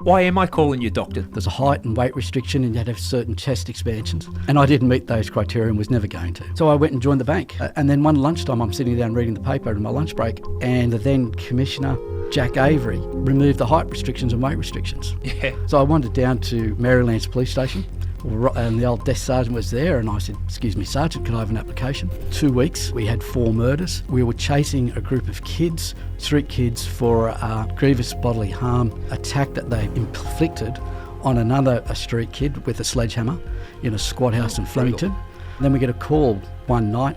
Why am I calling you doctor? There's a height and weight restriction and you had to have certain chest expansions. And I didn't meet those criteria and was never going to. So I went and joined the bank. And then one lunchtime I'm sitting down reading the paper in my lunch break and the then Commissioner Jack Avery removed the height restrictions and weight restrictions. Yeah. So I wandered down to Maryland's police station and the old desk sergeant was there and I said, "Excuse me, Sergeant, can I have an application?" 2 weeks, we had 4 murders. We were chasing a group of kids, street kids, for a grievous bodily harm attack that they inflicted on a street kid with a sledgehammer in a squad house in Flemington. Then we get a call one night.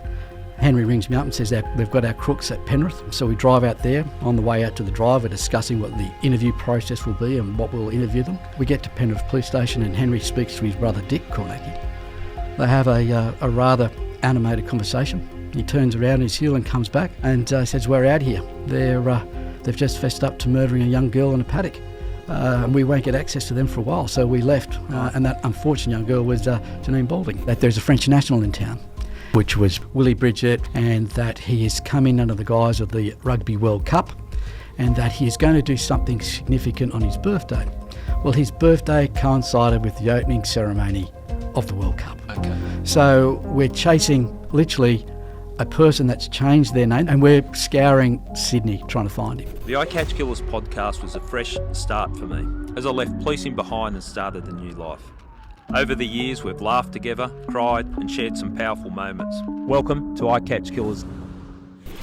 Henry rings me up and says that we've got our crooks at Penrith. So we drive out there. On the way out to the drive, we're discussing what the interview process will be and what we'll interview them. We get to Penrith Police Station and Henry speaks to his brother Dick Kornacki. They have a rather animated conversation. He turns around on his heel and comes back and says, "We're out here. They've just fessed up to murdering a young girl in a paddock. And we won't get access to them for a while." So we left. And that unfortunate young girl was Janine Balding. That there's a French national in town, which was Willie Brigitte, and that he is coming under the guise of the Rugby World Cup and that he is going to do something significant on his birthday. Well, his birthday coincided with the opening ceremony of the World Cup. Okay. So we're chasing literally a person that's changed their name and we're scouring Sydney trying to find him. The I Catch Killers podcast was a fresh start for me as I left policing behind and started a new life. Over the years, we've laughed together, cried, and shared some powerful moments. Welcome to I Catch Killers.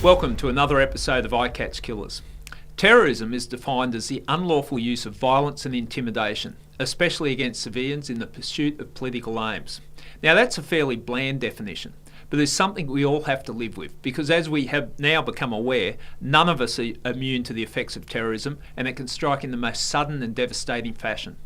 Welcome to another episode of I Catch Killers. Terrorism is defined as the unlawful use of violence and intimidation, especially against civilians in the pursuit of political aims. Now, that's a fairly bland definition, but there's something we all have to live with, because as we have now become aware, none of us are immune to the effects of terrorism, and it can strike in the most sudden and devastating fashion.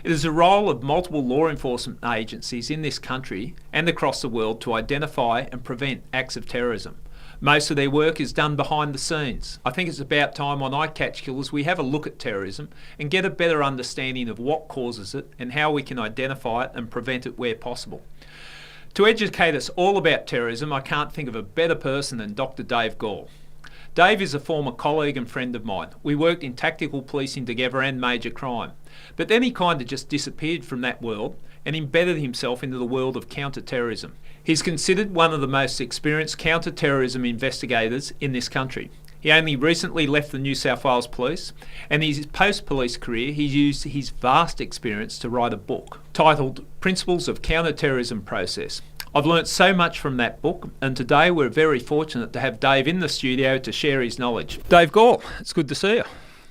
It is the role of multiple law enforcement agencies in this country and across the world to identify and prevent acts of terrorism. Most of their work is done behind the scenes. I think it's about time on I Catch Killers we have a look at terrorism and get a better understanding of what causes it and how we can identify it and prevent it where possible. To educate us all about terrorism, I can't think of a better person than Dr. Dave Gawel. Dave is a former colleague and friend of mine. We worked in tactical policing together and major crime. But then he kind of just disappeared from that world and embedded himself into the world of counter-terrorism. He's considered one of the most experienced counter-terrorism investigators in this country. He only recently left the New South Wales Police, and in his post-police career he used his vast experience to write a book titled Principles of Counter-Terrorism Process. I've learnt so much from that book, and today we're very fortunate to have Dave in the studio to share his knowledge. Dave Gawel, it's good to see you.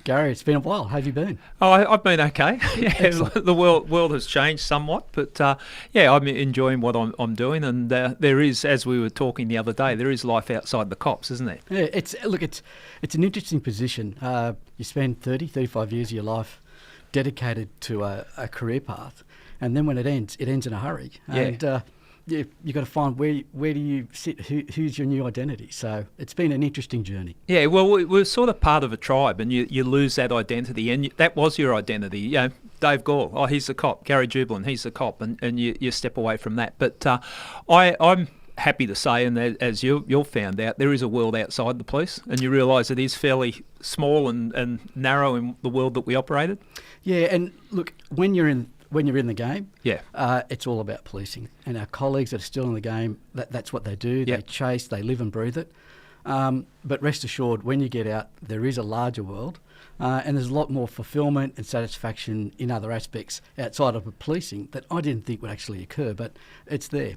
Gary, it's been a while. How have you been? Oh, I've been okay. Yeah, the world has changed somewhat, but I'm enjoying what I'm doing. And there is, as we were talking the other day, there is life outside the cops, isn't there? Yeah, it's an interesting position. You spend 35 years of your life dedicated to a career path, and then when it ends in a hurry. And you've got to find where do you sit, who's your new identity. So it's been an interesting journey. Yeah, well, we're sort of part of a tribe, and you lose that identity, and that was your identity. You know, Dave Gawel, he's the cop. Gary Jubelin, he's the cop, and you step away from that. But I'm happy to say, and as you've found out, there is a world outside the police, and you realise it is fairly small and narrow in the world that we operated. Yeah, and look, when you're in the game, it's all about policing. And our colleagues that are still in the game, that's what they do. They chase, they live and breathe it. But rest assured, when you get out, there is a larger world. And there's a lot more fulfilment and satisfaction in other aspects outside of the policing that I didn't think would actually occur, but it's there.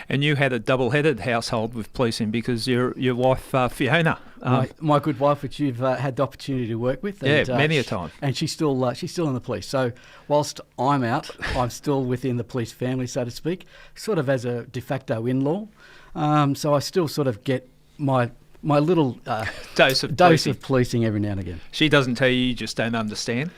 And you had a double-headed household with policing because your wife, Fiona. My good wife, which you've had the opportunity to work with. And, many a time. And she's still in the police. So whilst I'm out, I'm still within the police family, so to speak, sort of as a de facto in-law. So I still sort of get my little dose of policing every now and again. She doesn't tell you just don't understand?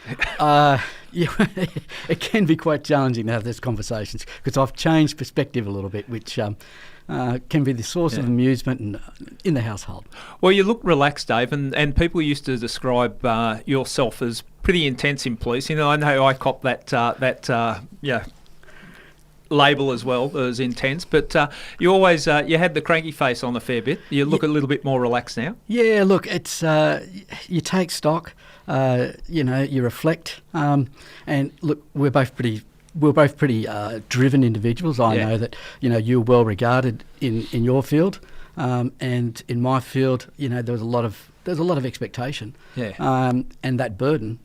It can be quite challenging to have those conversations because I've changed perspective a little bit, which can be the source of amusement in the household. Well, you look relaxed, Dave, and people used to describe yourself as pretty intense in policing. I know I copped that label as well that was intense, but you always you had the cranky face on a fair bit. You look a little bit more relaxed now. Yeah, look, it's you take stock, you reflect, and look, we're both pretty driven individuals. I know that you're well regarded in your field, and in my field, there's a lot of expectation, and that burden.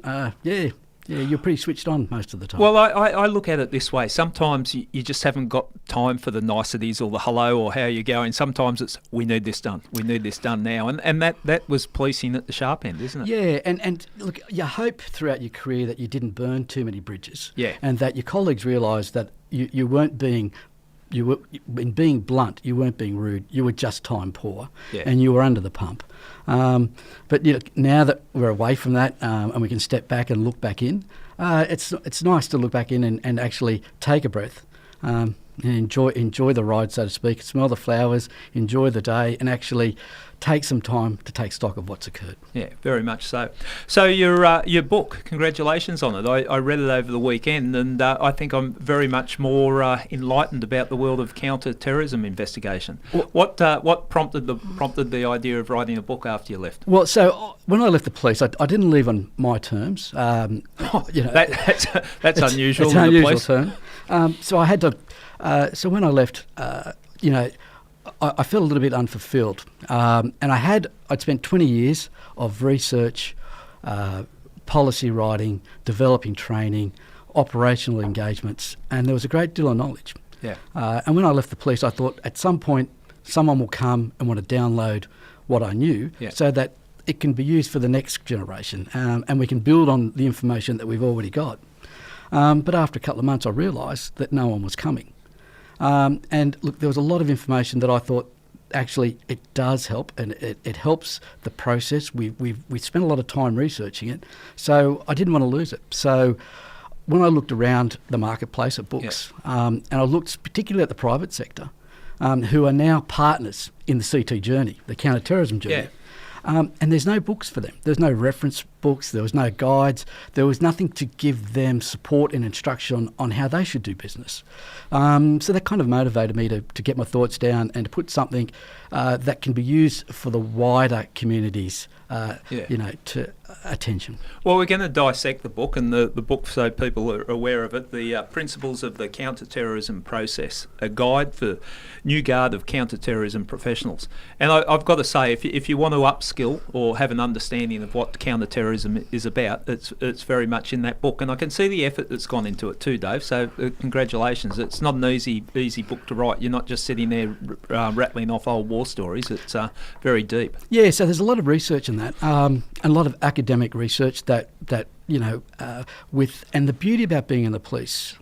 You're pretty switched on most of the time. Well, I look at it this way. Sometimes you just haven't got time for the niceties or the hello or how you're going. Sometimes it's, we need this done. We need this done now. And that was policing at the sharp end, isn't it? Yeah, and look, you hope throughout your career that you didn't burn too many bridges. Yeah. And that your colleagues realised that you weren't being... in being blunt, you weren't being rude. You were just time poor, and you were under the pump. But now that we're away from that, and we can step back and look back in, it's nice to look back in and actually take a breath, and enjoy the ride, so to speak. Smell the flowers, enjoy the day, and actually take some time to take stock of what's occurred. Yeah, very much so. So your book, congratulations on it. I read it over the weekend, and I think I'm very much more enlightened about the world of counter-terrorism investigation. What prompted the idea of writing a book after you left? Well, so when I left the police, I didn't leave on my terms. That's unusual. It's an unusual term. So I had to. So when I left, I felt a little bit unfulfilled, and I'd spent 20 years of research, policy writing, developing training, operational engagements, and there was a great deal of knowledge. Yeah. And when I left the police, I thought at some point someone will come and want to download what I knew, so that it can be used for the next generation, and we can build on the information that we've already got. But after a couple of months, I realised that no one was coming. And look, there was a lot of information that I thought actually it does help, and it helps the process. We spent a lot of time researching it, so I didn't want to lose it. So when I looked around the marketplace at books, and I looked particularly at the private sector, who are now partners in the CT journey, the counter-terrorism journey. And there's no books for them. There's no reference books. There was no guides. There was nothing to give them support and instruction on how they should do business. So that kind of motivated me to get my thoughts down and to put something that can be used for the wider community's to attention. Well, we're going to dissect the book, and the book, so people are aware of it, the Principles of the Counter-Terrorism Process, a guide for new guard of counter-terrorism professionals. And I've got to say, if you want to upskill or have an understanding of what counter-terrorism is about, it's very much in that book. And I can see the effort that's gone into it too, Dave, so congratulations. It's not an easy book to write. You're not just sitting there rattling off old war stories. It's very deep. Yeah, so there's a lot of research in that, and a lot of academic research that and the beauty about being in the police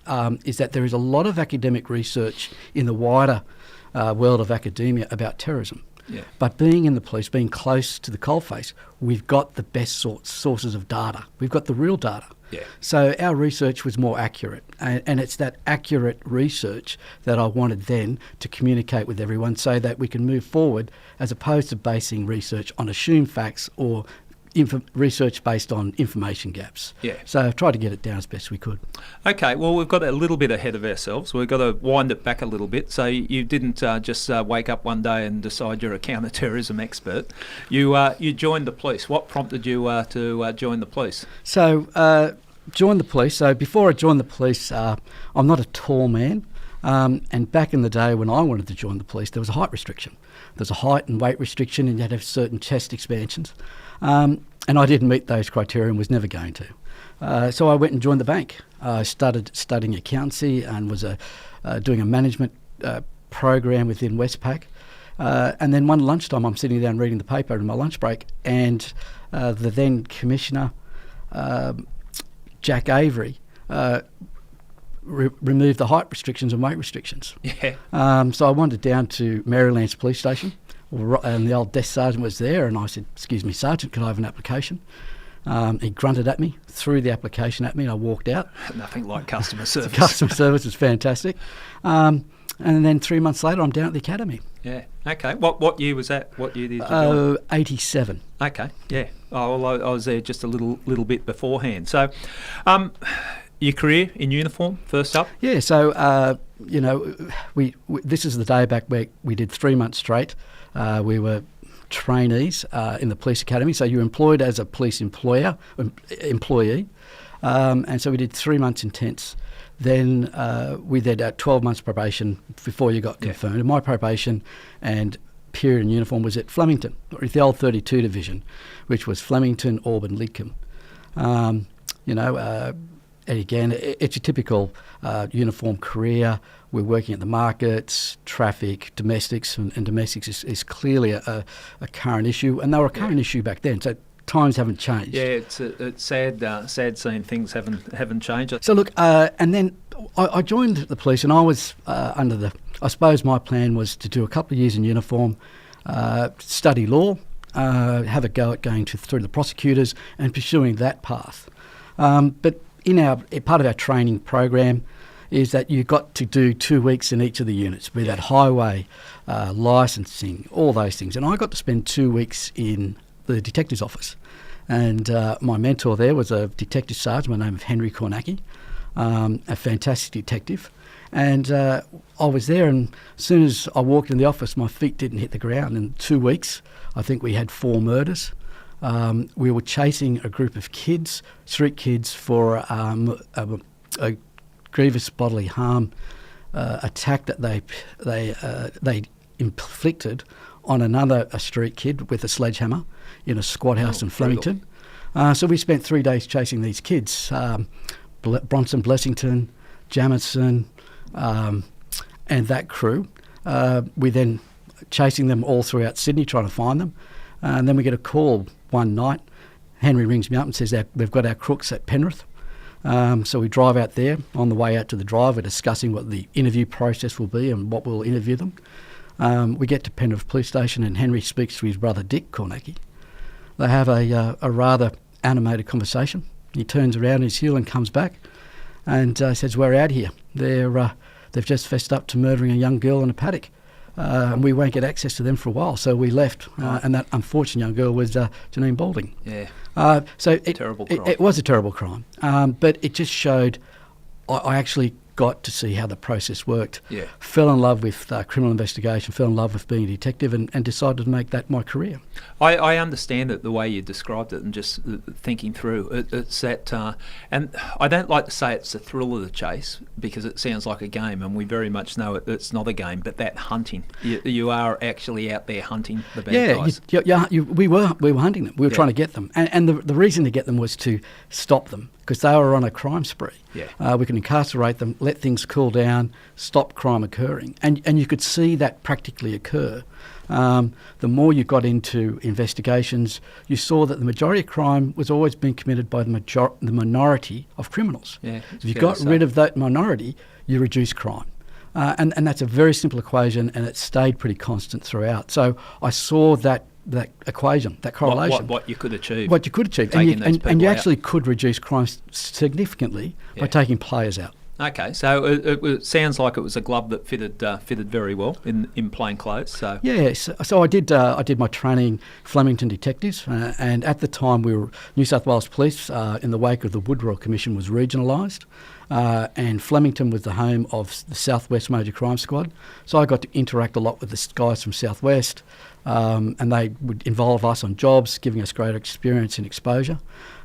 is that there is a lot of academic research in the wider world of academia about terrorism. Yeah. But being in the police, being close to the coalface, we've got the best sources of data. We've got the real data. Yeah. So our research was more accurate, and it's that accurate research that I wanted then to communicate with everyone so that we can move forward, as opposed to basing research on assumed facts or research based on information gaps. Yeah. So I've tried to get it down as best we could. Okay, well, we've got a little bit ahead of ourselves. We've got to wind it back a little bit. So you didn't just wake up one day and decide you're a counter-terrorism expert. You joined the police. What prompted you to join the police? So joined the police. So before I joined the police, I'm not a tall man. And back in the day when I wanted to join the police, there was a height restriction. There's a height and weight restriction, and you had to have certain chest expansions. And I didn't meet those criteria and was never going to. So I went and joined the bank. I started studying accountancy and was doing a management program within Westpac. And then one lunchtime, I'm sitting down reading the paper in my lunch break, and the then Commissioner, Jack Avery, removed the height restrictions and weight restrictions. Yeah. So I wandered down to Maryland's police station, and the old desk sergeant was there, and I said, "Excuse me, Sergeant, could I have an application?" He grunted at me, threw the application at me, and I walked out. Nothing like customer service. Customer service was fantastic. And then 3 months later, I'm down at the academy. Yeah. Okay. What year was that? What year did you join? 87. Okay. Yeah. Oh, well, I was there just a little bit beforehand. So, your career in uniform, first up? Yeah. So we this is the day back where we did 3 months straight. We were trainees in the police academy, so you're employed as a police employee, and so we did 3 months intense. Then we did 12 months probation before you got confirmed. And my probation and period in uniform was at Flemington, or the old 32 division, which was Flemington, Auburn, Lidcombe. And again, it's a typical uniform career. We're working at the markets, traffic, domestics, and domestics is clearly a current issue, and they were a current issue back then. So times haven't changed. Yeah, it's sad seeing things haven't changed. So look, and then I joined the police, and I was I suppose my plan was to do a couple of years in uniform, study law, have a go at going through the prosecutors and pursuing that path. But part of our training program is that you got to do 2 weeks in each of the units, be that highway, licensing, all those things. And I got to spend 2 weeks in the detective's office. And my mentor there was a detective sergeant by the name of Henry Kornacki, a fantastic detective. And I was there, and as soon as I walked in the office, my feet didn't hit the ground. In 2 weeks, I think we had 4 murders. We were chasing a group of kids, street kids, for a grievous bodily harm attack that they inflicted on a street kid with a sledgehammer in a squad house in Flemington. So we spent 3 days chasing these kids, Bronson, Blessington, Jamison, and that crew. We then chasing them all throughout Sydney, trying to find them. And then we get a call one night. Henry rings me up and says that we've got our crooks at Penrith. So we drive out there. On the way out to the drive, we're discussing what the interview process will be and what we'll interview them. We get to Penrith Police Station, and Henry speaks to his brother Dick Kornacki. They have a rather animated conversation. He turns around his heel and comes back and says, "We're out here. They've just fessed up to murdering a young girl in a paddock. And we won't get access to them for a while." So we left, and that unfortunate young girl was Janine Balding. Yeah. Terrible crime. It was a terrible crime, but it just showed. I actually got to see how the process worked. Yeah. Fell in love with criminal investigation. Fell in love with being a detective, and decided to make that my career. I understand it the way you described it, and just thinking through it's that, and I don't like to say it's the thrill of the chase, because it sounds like a game, and we very much know it's not a game. But that hunting, you are actually out there hunting the bad guys. We were hunting them. We were trying to get them, and the reason to get them was to stop them, because they were on a crime spree. Yeah. We can incarcerate them, let things cool down, stop crime occurring, and you could see that practically occur. The more you got into investigations, you saw that the majority of crime was always being committed by the minority of criminals. Yeah, if you got rid of that minority, you reduce crime. And that's a very simple equation, and it stayed pretty constant throughout. So I saw that equation, that correlation. What you could achieve. What you could achieve. And you actually could reduce crime significantly by taking players out. Okay, so it sounds like it was a glove that fitted very well in plain clothes. So so I did my training Flemington detectives, and at the time we were New South Wales Police. In the wake of the Woodrow Commission, was regionalised, and Flemington was the home of the Southwest Major Crime Squad. So I got to interact a lot with the guys from Southwest, and they would involve us on jobs, giving us greater experience and exposure.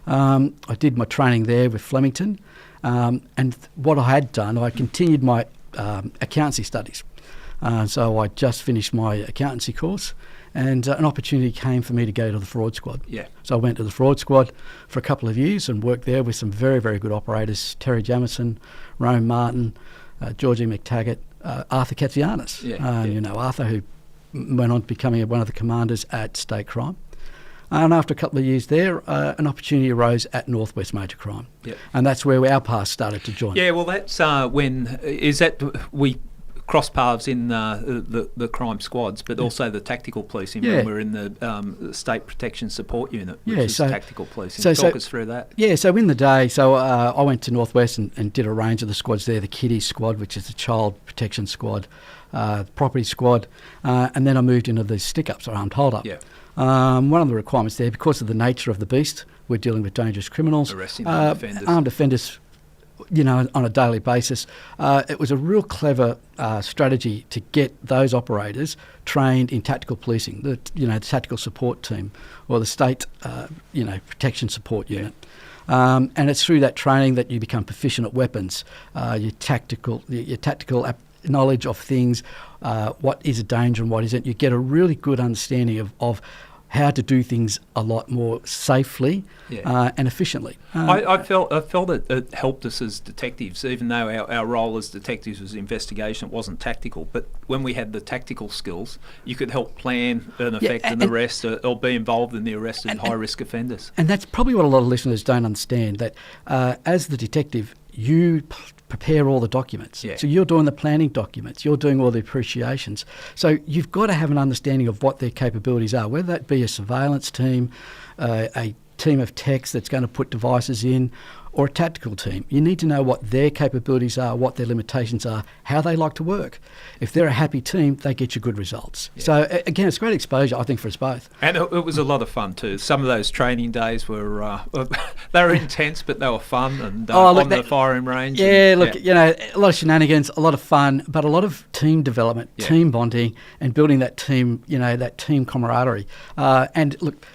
I did my training there with Flemington. And what I had done, I continued my accountancy studies. So I just finished my accountancy course, and an opportunity came for me to go to the fraud squad. Yeah. So I went to the fraud squad for a couple of years and worked there with some very, very good operators: Terry Jamison, Rome Martin, Georgie McTaggart, Arthur Katzianis. You know Arthur, who went on to becoming one of the commanders at State Crime. And after a couple of years there, an opportunity arose at Northwest Major Crime. Yep. And that's where our paths started to join. Yeah, well, that's we crossed paths in the crime squads, but also the tactical policing when we're in the State Protection Support Unit, which is tactical policing. Talk us through that. Yeah, so in the day, I went to Northwest and did a range of the squads there, the Kiddies Squad, which is the Child Protection Squad, Property Squad, and then I moved into the stick-ups or armed hold-up. Yeah. One of the requirements there, because of the nature of the beast, we're dealing with dangerous criminals. Arresting armed offenders. Armed offenders on a daily basis. It was a real clever strategy to get those operators trained in tactical policing, the tactical support team or the state, protection support unit. And it's through that training that you become proficient at weapons, your tactical knowledge of things, what is a danger and what isn't. You get a really good understanding of how to do things a lot more safely and efficiently. I felt it helped us as detectives, even though our role as detectives was investigation, it wasn't tactical. But when we had the tactical skills, you could help plan an effect and arrest or be involved in the arrest of high-risk offenders. And that's probably what a lot of listeners don't understand, that as the detective, you prepare all the documents. Yeah. So you're doing the planning documents, you're doing all the appreciations. So you've got to have an understanding of what their capabilities are, whether that be a surveillance team, a team of techs that's going to put devices in, or a tactical team. You need to know what their capabilities are, what their limitations are, how they like to work. If they're a happy team, they get you good results. Yeah. So again, it's great exposure, I think, for us both. And it was a lot of fun too. Some of those training days were they were intense, but they were fun and the firing range. Yeah, a lot of shenanigans, a lot of fun, but a lot of team development, team bonding, and building that team, that team camaraderie. And look,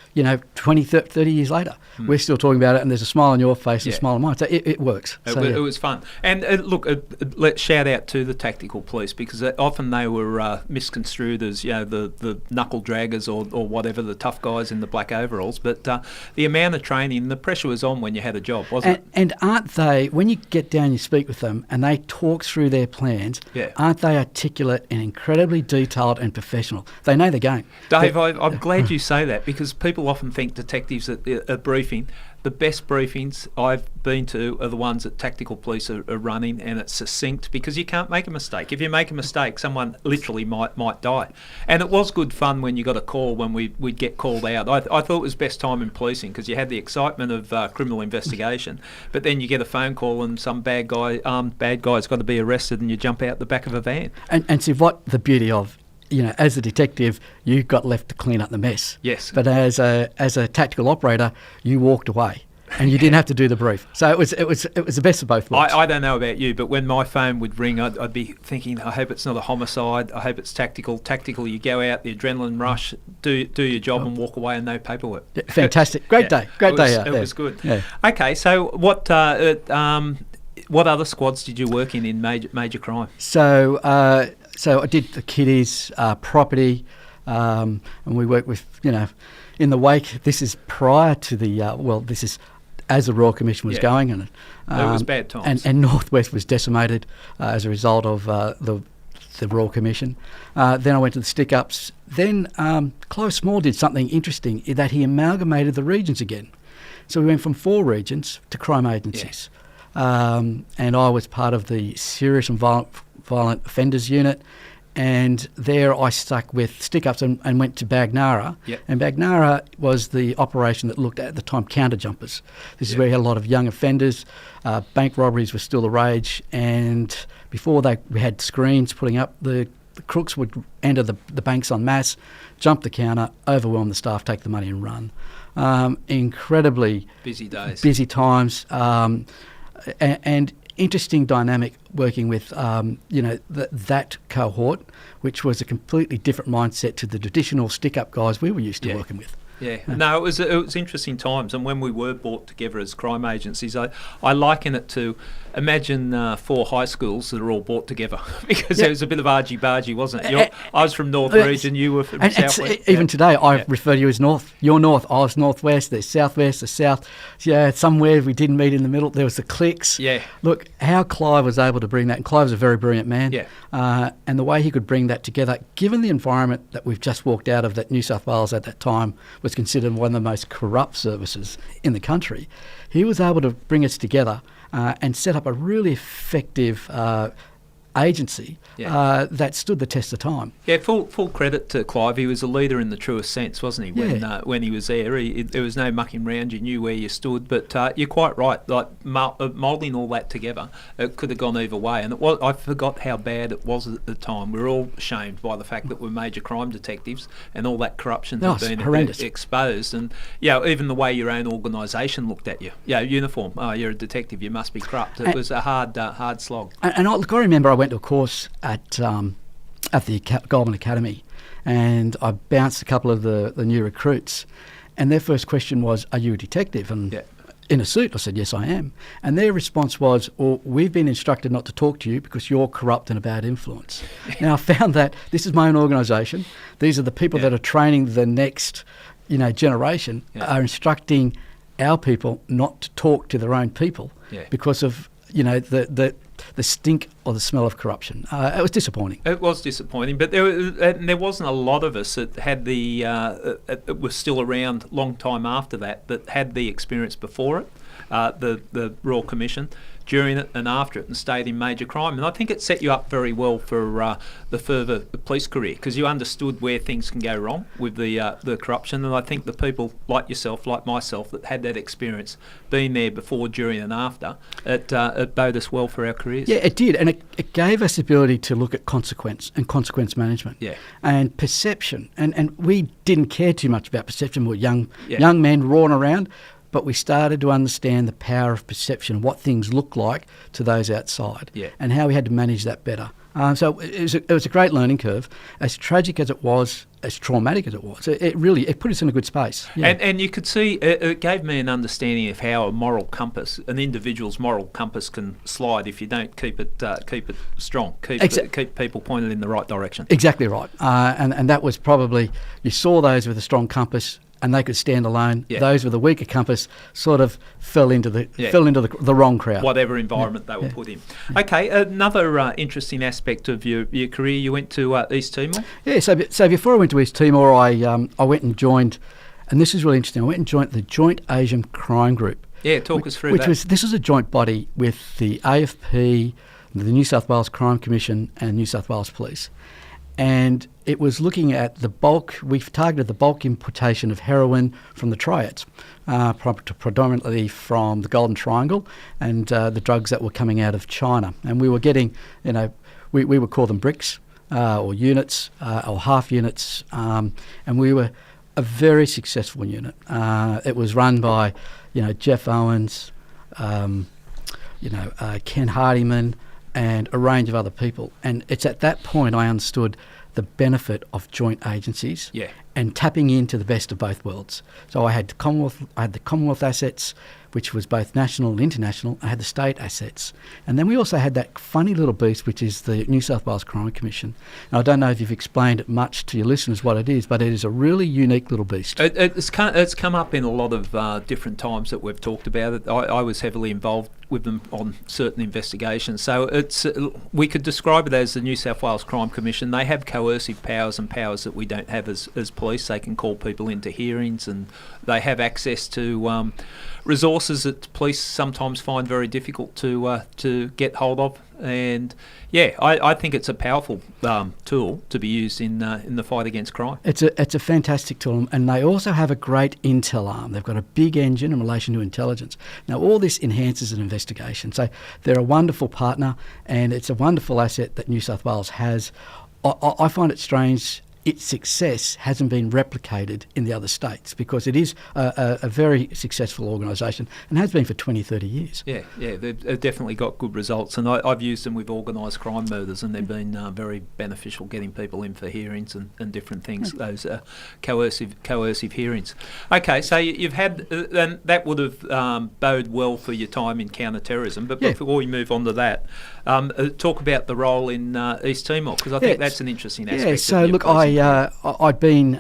20, 30 years later, we're still talking about it, and there's a smile on your face and a smile on mine. So it works. It was fun. And let's shout out to the tactical police, because often they were misconstrued as the knuckle draggers or whatever, the tough guys in the black overalls. But the amount of training, the pressure was on when you had a job, wasn't it? And aren't they, when you get down, you speak with them, and they talk through their plans, aren't they articulate and incredibly detailed and professional? They know the game. Dave, I'm glad you say that, because people often think detectives at a briefing, the best briefings I've been to are the ones that tactical police are running, and it's succinct, because you can't make a mistake. If you make a mistake, someone literally might die. And it was good fun when you got a call, when we'd get called out. I thought it was best time in policing, because you had the excitement of criminal investigation, but then you get a phone call and some bad guy's got to be arrested, and you jump out the back of a van. And see what the beauty of, as a detective, you got left to clean up the mess. Yes. But as a tactical operator, you walked away, and you didn't have to do the brief. So it was the best of both worlds. I don't know about you, but when my phone would ring, I'd be thinking, I hope it's not a homicide. I hope it's tactical. Tactical, you go out, the adrenaline rush, do your job, and walk away, and no paperwork. Yeah, fantastic, great day out there. It was good. Yeah. Okay, so what other squads did you work in major crime? So I did the kiddies, property, and we worked with, in the wake. This is prior to this is as the Royal Commission was going, and it was bad times. And Northwest was decimated as a result of the Royal Commission. Then I went to the stick-ups. Then Clive Small did something interesting, in that he amalgamated the regions again. So we went from 4 regions to crime agencies. And I was part of the serious and violent offenders unit, and there I stuck with stick-ups and went to Bagnara. Yep. And Bagnara was the operation that looked at the time counter-jumpers. This is where you had a lot of young offenders. Bank robberies were still the rage, and before we had screens putting up, the crooks would enter the banks en masse, jump the counter, overwhelm the staff, take the money and run. Incredibly busy days, busy times, and interesting dynamic working with that cohort, which was a completely different mindset to the traditional stick-up guys we were used to working with. Yeah, no, it was interesting times, and when we were brought together as crime agencies, I liken it to, imagine 4 high schools that are all brought together, because it was a bit of argy-bargy, wasn't it? I was from North Region, you were from Southwest. Even today, I refer to you as North. You're North, I was Northwest, there's Southwest, the South. Yeah, somewhere we didn't meet in the middle, there was the cliques. Yeah. Look, how Clive was able to bring that, and Clive's a very brilliant man. Yeah. And the way he could bring that together, given the environment that we've just walked out of, that New South Wales at that time was considered one of the most corrupt services in the country, he was able to bring us together and set up a really effective agency that stood the test of time. Yeah, full credit to Clive. He was a leader in the truest sense, wasn't he? When he was there, there was no mucking around. You knew where you stood. But you're quite right. Like moulding all that together, it could have gone either way. And I forgot how bad it was at the time. We were all shamed by the fact that we're major crime detectives and all that corruption had been exposed. And even the way your own organisation looked at you. Yeah, uniform. Oh, you're a detective. You must be corrupt. It was a hard slog. And I remember I went to a course at the Gawel Academy, and I bounced a couple of the new recruits, and their first question was, "Are you a detective?" And in a suit, I said, "Yes, I am." And their response was, "Well, we've been instructed not to talk to you because you're corrupt and a bad influence." Now, I found that this is my own organisation. These are the people that are training the next, generation, are instructing our people not to talk to their own people because of the stink or the smell of corruption. It was disappointing. It was disappointing, but there wasn't a lot of us that had it was still around long time after that had the experience before it, the Royal Commission, during it and after it, and stayed in major crime. And I think it set you up very well for the further police career, because you understood where things can go wrong with the corruption. And I think the people like yourself, like myself, that had that experience, been there before, during and after, it bode us well for our careers. Yeah, it did. And it gave us the ability to look at consequence and consequence management and perception. And we didn't care too much about perception. We were young men roaring around. But we started to understand the power of perception, what things look like to those outside, and how we had to manage that better. So it was a great learning curve. As tragic as it was, as traumatic as it was, it put us in a good space. Yeah. And you could see it gave me an understanding of how a moral compass, an individual's moral compass, can slide if you don't keep it strong, keep people pointed in the right direction. Exactly right. And that was probably, you saw those with a strong compass, and they could stand alone. Those with a weaker compass sort of fell into the wrong crowd. Whatever environment they were put in. Okay, another interesting aspect of your career, you went to East Timor. Yeah, so before I went to East Timor, I went and joined, and this is really interesting, I went and joined the Joint Asian Crime Group. Yeah, talk us through that. This was a joint body with the AFP, the New South Wales Crime Commission and New South Wales Police. And it was looking at the bulk, we've targeted the bulk importation of heroin from the triads, predominantly from the Golden Triangle, and the drugs that were coming out of China. And we were getting, we would call them bricks or units or half units, and we were a very successful unit. It was run by, Jeff Owens, Ken Hardiman, and a range of other people. And it's at that point I understood the benefit of joint agencies and tapping into the best of both worlds. So I had the Commonwealth assets, which was both national and international. I had the state assets. And then we also had that funny little beast, which is the New South Wales Crime Commission. And I don't know if you've explained it much to your listeners what it is, but it is a really unique little beast. It's come up in a lot of different times that we've talked about it. I was heavily involved with them on certain investigations. So we could describe it as the New South Wales Crime Commission. They have coercive powers and powers that we don't have as police. They can call people into hearings, and they have access to resources that police sometimes find very difficult to get hold of. And I think it's a powerful tool to be used in the fight against crime. It's a fantastic tool, and they also have a great intel arm. They've got a big engine in relation to intelligence. Now, all this enhances an investigation. So they're a wonderful partner, and it's a wonderful asset that New South Wales has. I find it strange its success hasn't been replicated in the other states, because it is a very successful organisation and has been for 20, 30 years. Yeah, they've definitely got good results, and I've used them with organised crime murders, and they've been very beneficial, getting people in for hearings and different things, those coercive hearings. Okay, so you've had, and that would have bode well for your time in counter-terrorism, but before we move on to that, talk about the role in East Timor, because I think that's an interesting aspect. Yeah, so look, I'd been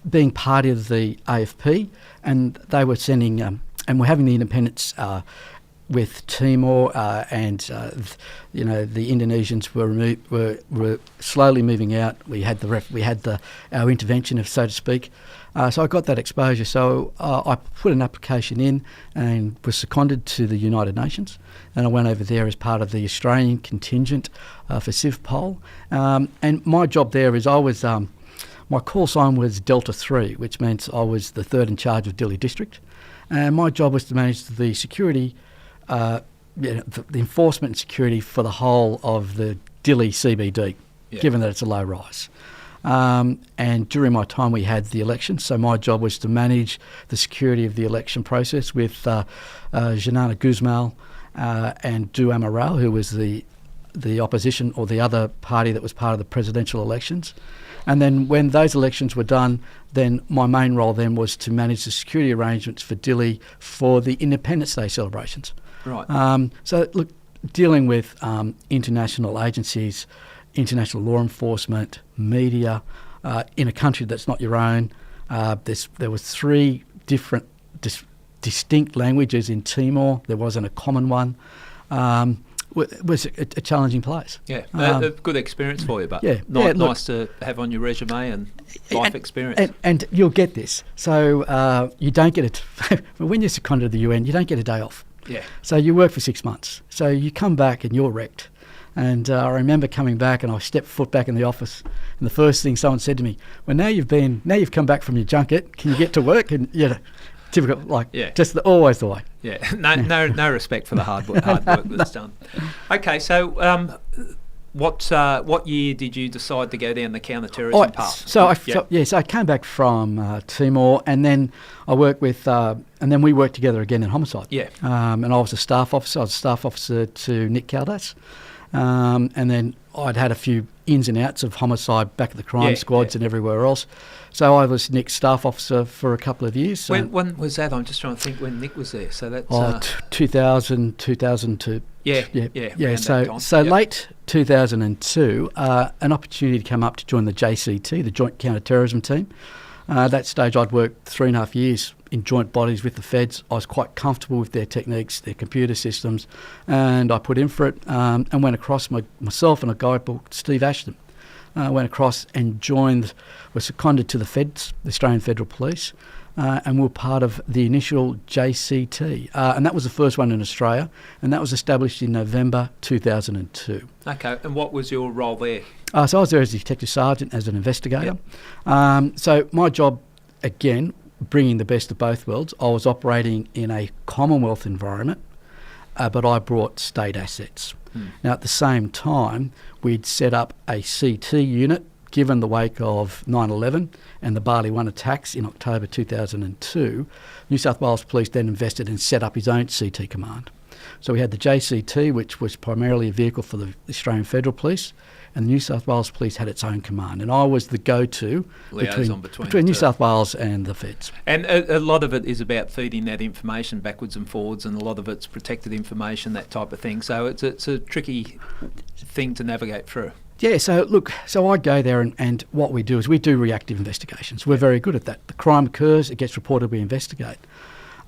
being part of the AFP, and they were sending, and we're having the independence with Timor and the Indonesians were slowly moving out. We had our intervention, so to speak. So I got that exposure. So I put an application in and was seconded to the United Nations, and I went over there as part of the Australian contingent for CivPol. And my job there is my call sign was Delta 3, which meant I was the third in charge of Dili District. And my job was to manage the security, the enforcement and security for the whole of the Dili CBD, given that it's a low rise. And during my time we had the election, so my job was to manage the security of the election process with Janine Balding and Du Amaral, who was the opposition or the other party that was part of the presidential elections. And then when those elections were done, then my main role then was to manage the security arrangements for Dili for the Independence Day celebrations. Right. So look, dealing with international agencies, international law enforcement, media, in a country that's not your own. There was 3 different distinct languages in Timor. There wasn't a common one. It was a challenging place. Yeah, a good experience for you, but nice to have on your resume and life experience. And you'll get this. So you don't get it when you're seconded to the UN. You don't get a day off. Yeah. So you work for 6 months. So you come back and you're wrecked. And I remember coming back and I stepped foot back in the office, and the first thing someone said to me, "Well, now you've come back from your junket. Can you get to work?" And typical, just always the way. Yeah, no respect for the hard work that's done. Okay, so what year did you decide to go down the counter-terrorism path? So I came back from Timor, and then I worked with, and then we worked together again in homicide. Yeah. And I was a staff officer. I was a staff officer to Nick Caldas, and then I'd had a few ins and outs of homicide back at the crime squads and everywhere else. So I was Nick's staff officer for a couple of years. When was that? I'm just trying to think when Nick was there. So that's 2000, 2002. Yeah. So late 2002, an opportunity to come up to join the JCT, the Joint Counter-Terrorism Team. At that stage, I'd worked 3.5 years in joint bodies with the feds. I was quite comfortable with their techniques, their computer systems, and I put in for it and went across myself and a guy called Steve Ashton. Went across and was seconded to the feds, the Australian Federal Police, and we were part of the initial JCT. And that was the first one in Australia, and that was established in November 2002. Okay, and what was your role there? So I was there as a detective sergeant, as an investigator. Yep. So my job, again, bringing the best of both worlds, I was operating in a Commonwealth environment, but I brought state assets. Now, at the same time, we'd set up a CT unit, given the wake of 9/11 and the Bali 1 attacks in October 2002. New South Wales Police then invested and set up his own CT command. So we had the JCT, which was primarily a vehicle for the Australian Federal Police, and the New South Wales Police had its own command. And I was the go-to between New South Wales and the feds. And a lot of it is about feeding that information backwards and forwards, and a lot of it's protected information, that type of thing. So it's a tricky thing to navigate through. Yeah, so I go there and what we do is we do reactive investigations. We're very good at that. The crime occurs, it gets reported, we investigate.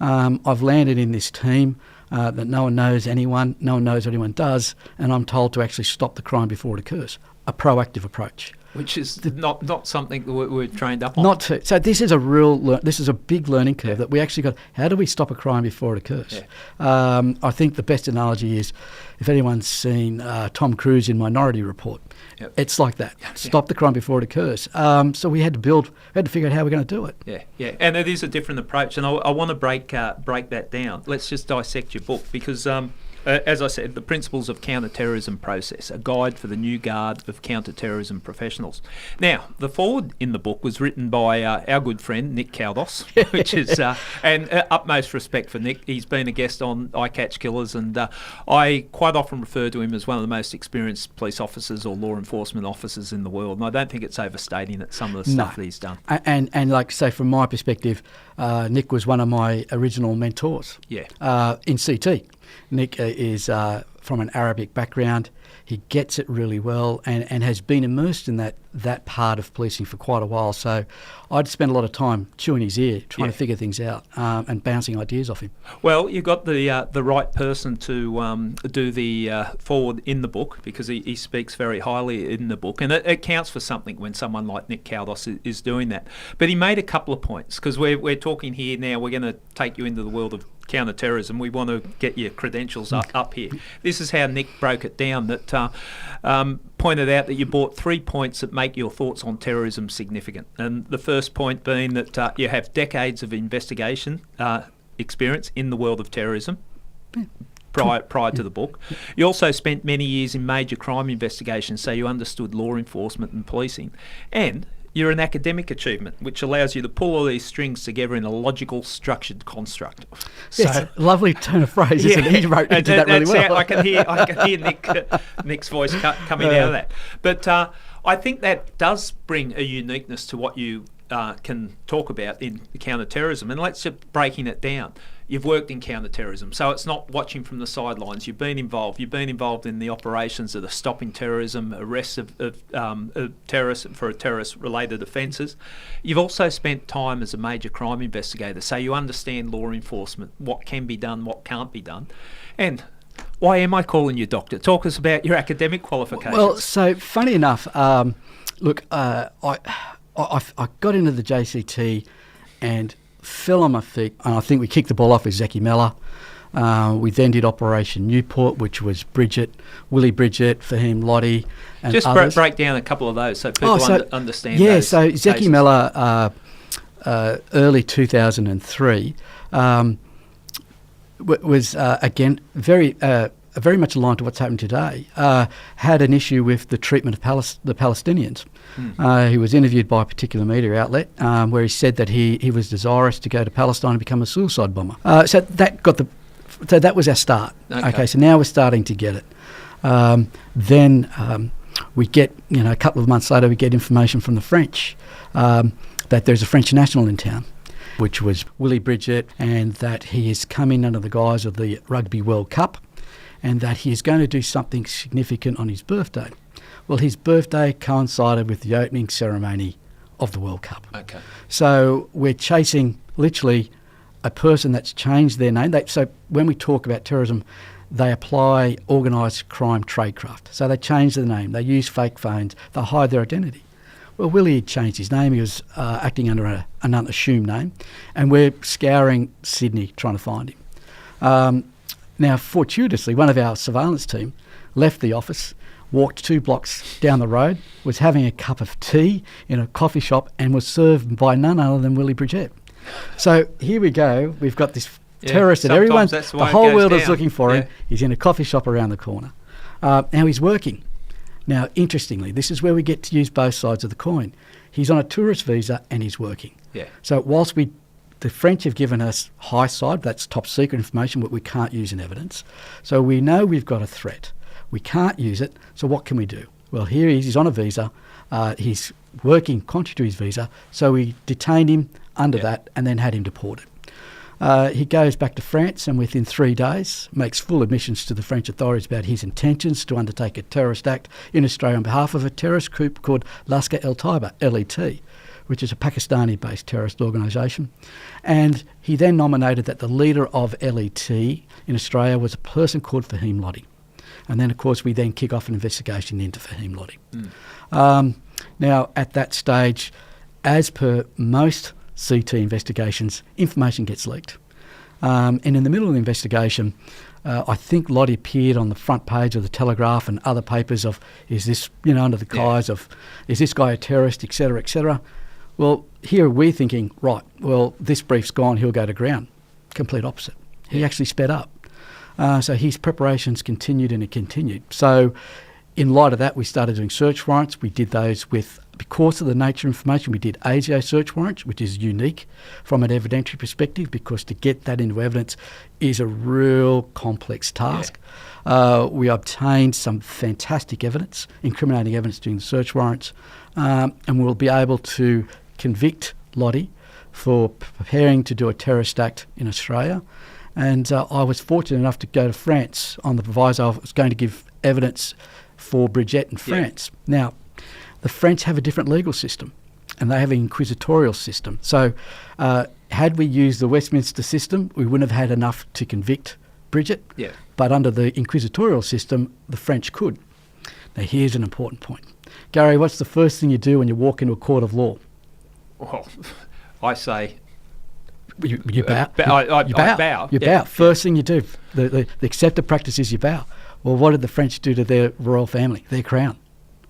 I've landed in this team that no one knows anyone, no one knows what anyone does, and I'm told to actually stop the crime before it occurs. A proactive approach. Which is not something that we're trained up on. So this is this is a big learning curve that we actually got. How do we stop a crime before it occurs? Yeah. I think the best analogy is, if anyone's seen Tom Cruise in Minority Report, it's like that. Stop the crime before it occurs. So we had to figure out how we're going to do it. Yeah, and it is a different approach, and I want to break that down. Let's just dissect your book, because as I said, the Principles of Counter-Terrorism Process, a guide for the new guard of counter-terrorism professionals. Now, the foreword in the book was written by our good friend Nick Caldas, which is, and utmost respect for Nick. He's been a guest on I Catch Killers, and I quite often refer to him as one of the most experienced police officers or law enforcement officers in the world, and I don't think it's overstating it, some of the stuff that he's done. And like I say, from my perspective, Nick was one of my original mentors in CT. Nick is from an Arabic background. He gets it really well and has been immersed in that part of policing for quite a while. So I'd spent a lot of time chewing his ear, trying to figure things out and bouncing ideas off him. Well, you got the right person to do the forward in the book, because he speaks very highly in the book, and it counts for something when someone like Nick Caldos is doing that. But he made a couple of points, because we're talking here now, we're going to take you into the world of counter-terrorism. We want to get your credentials up here. This is how Nick broke it down, that pointed out that you brought 3 points that make your thoughts on terrorism significant. And the first point being that you have decades of investigation experience in the world of terrorism prior to the book. You also spent many years in major crime investigations, so you understood law enforcement and policing. And you're an academic achievement, which allows you to pull all these strings together in a logical, structured construct. So, it's a lovely turn of phrase, isn't it? He wrote into that really well. I can hear Nick's voice coming out of that. But I think that does bring a uniqueness to what you can talk about in counter-terrorism. And let's just breaking it down. You've worked in counter-terrorism, so it's not watching from the sidelines. You've been involved. You've been involved in the operations of the stopping terrorism, arrests of terrorists for terrorist-related offences. You've also spent time as a major crime investigator, so you understand law enforcement, what can be done, what can't be done. And why am I calling you doctor? Talk us about your academic qualifications. Well, so funny enough, look, I got into the JCT and fell on my feet, and I think we kicked the ball off with Zeki Mellor. We then did Operation Newport, which was Brigitte, Willie Brigitte, Fahim Lottie, and just others. Break down a couple of those so people understand. Yeah, those so Zeki cases. Mellor, early 2003, was again very much aligned to what's happening today. Had an issue with the treatment of the Palestinians. He was interviewed by a particular media outlet where he said that he was desirous to go to Palestine and become a suicide bomber. So that was our start. Okay, so now we're starting to get it. Then we get, a couple of months later, we get information from the French that there's a French national in town, which was Willie Brigitte, and that he is coming under the guise of the Rugby World Cup, and that he is going to do something significant on his birthday. Well, his birthday coincided with the opening ceremony of the World Cup. Okay. So we're chasing literally a person that's changed their name. So when we talk about terrorism, they apply organised crime tradecraft. So they change the name, they use fake phones, they hide their identity. Well, Willie had changed his name. He was acting under an assumed name, and we're scouring Sydney trying to find him. Now, fortuitously, one of our surveillance team left the office, walked 2 blocks down the road, was having a cup of tea in a coffee shop, and was served by none other than Willie Brigitte. So here we go. We've got this terrorist that the whole world is looking for him. He's in a coffee shop around the corner. Now he's working. Now, interestingly, this is where we get to use both sides of the coin. He's on a tourist visa and he's working. Yeah. So whilst the French have given us high side, that's top secret information, but we can't use in evidence. So we know we've got a threat. We can't use it, so what can we do? Well, here he is, he's on a visa, he's working contrary to his visa, so we detained him under that and then had him deported. He goes back to France and within 3 days makes full admissions to the French authorities about his intentions to undertake a terrorist act in Australia on behalf of a terrorist group called Lashkar-e-Taiba, LET, which is a Pakistani-based terrorist organisation. And he then nominated that the leader of LET in Australia was a person called Fahim Lottie. And then, of course, we then kick off an investigation into Fahim Lottie. Now, at that stage, as per most CT investigations, information gets leaked. And in the middle of the investigation, I think Lottie appeared on the front page of the Telegraph and other papers of, is this, under the guise of, is this guy a terrorist, et cetera, et cetera. Well, here we're thinking, right, well, this brief's gone, he'll go to ground. Complete opposite. He actually sped up. So his preparations continued and it continued. So in light of that, we started doing search warrants. We did those because of the nature of information, we did ASIO search warrants, which is unique from an evidentiary perspective, because to get that into evidence is a real complex task. We obtained some fantastic evidence, incriminating evidence during the search warrants, and we'll be able to convict Lottie for preparing to do a terrorist act in Australia. And I was fortunate enough to go to France on the proviso I was going to give evidence for Brigitte in France. Now, the French have a different legal system, and they have an inquisitorial system. So had we used the Westminster system, we wouldn't have had enough to convict Brigitte. Yeah. But under the inquisitorial system, the French could. Now, here's an important point. Gary, what's the first thing you do when you walk into a court of law? Well, I say... You bow. I bow. You bow. First thing you do. The accepted practice is you bow. Well, what did the French do to their royal family, their crown?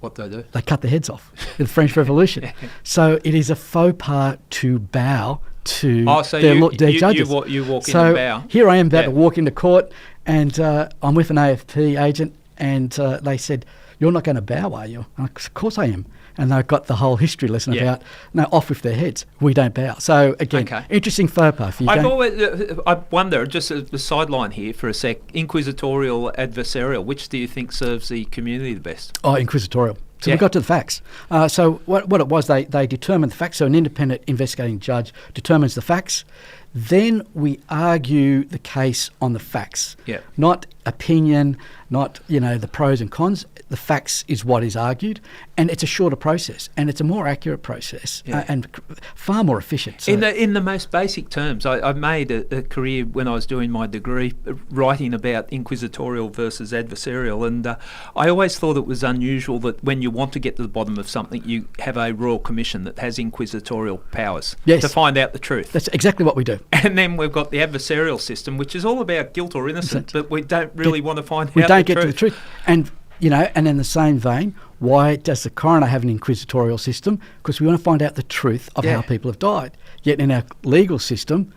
What do they do? They cut their heads off in the French Revolution. So it is a faux pas to bow to their judges. You walk in so and bow. Here I am about to walk into court, and I'm with an AFP agent, and they said, "You're not going to bow, are you?" I'm like, "Of course I am." And they've got the whole history lesson about, no, off with their heads. We don't bow. So, again, interesting faux pas. I wonder, just a sideline here for a sec, inquisitorial, adversarial, which do you think serves the community the best? Oh, inquisitorial. So we got to the facts. So what it was, they determined the facts. So an independent investigating judge determines the facts. Then we argue the case on the facts. Yeah. Not opinion, not, the pros and cons. The facts is what is argued, and it's a shorter process, and it's a more accurate process, and far more efficient. So in the most basic terms, I made a career when I was doing my degree writing about inquisitorial versus adversarial, and I always thought it was unusual that when you want to get to the bottom of something, you have a royal commission that has inquisitorial powers to find out the truth. That's exactly what we do. And then we've got the adversarial system, which is all about guilt or innocence, but we don't really want to find out the truth. We don't get to the truth. And and in the same vein, why does the coroner have an inquisitorial system? Because we want to find out the truth of how people have died. Yet in our legal system,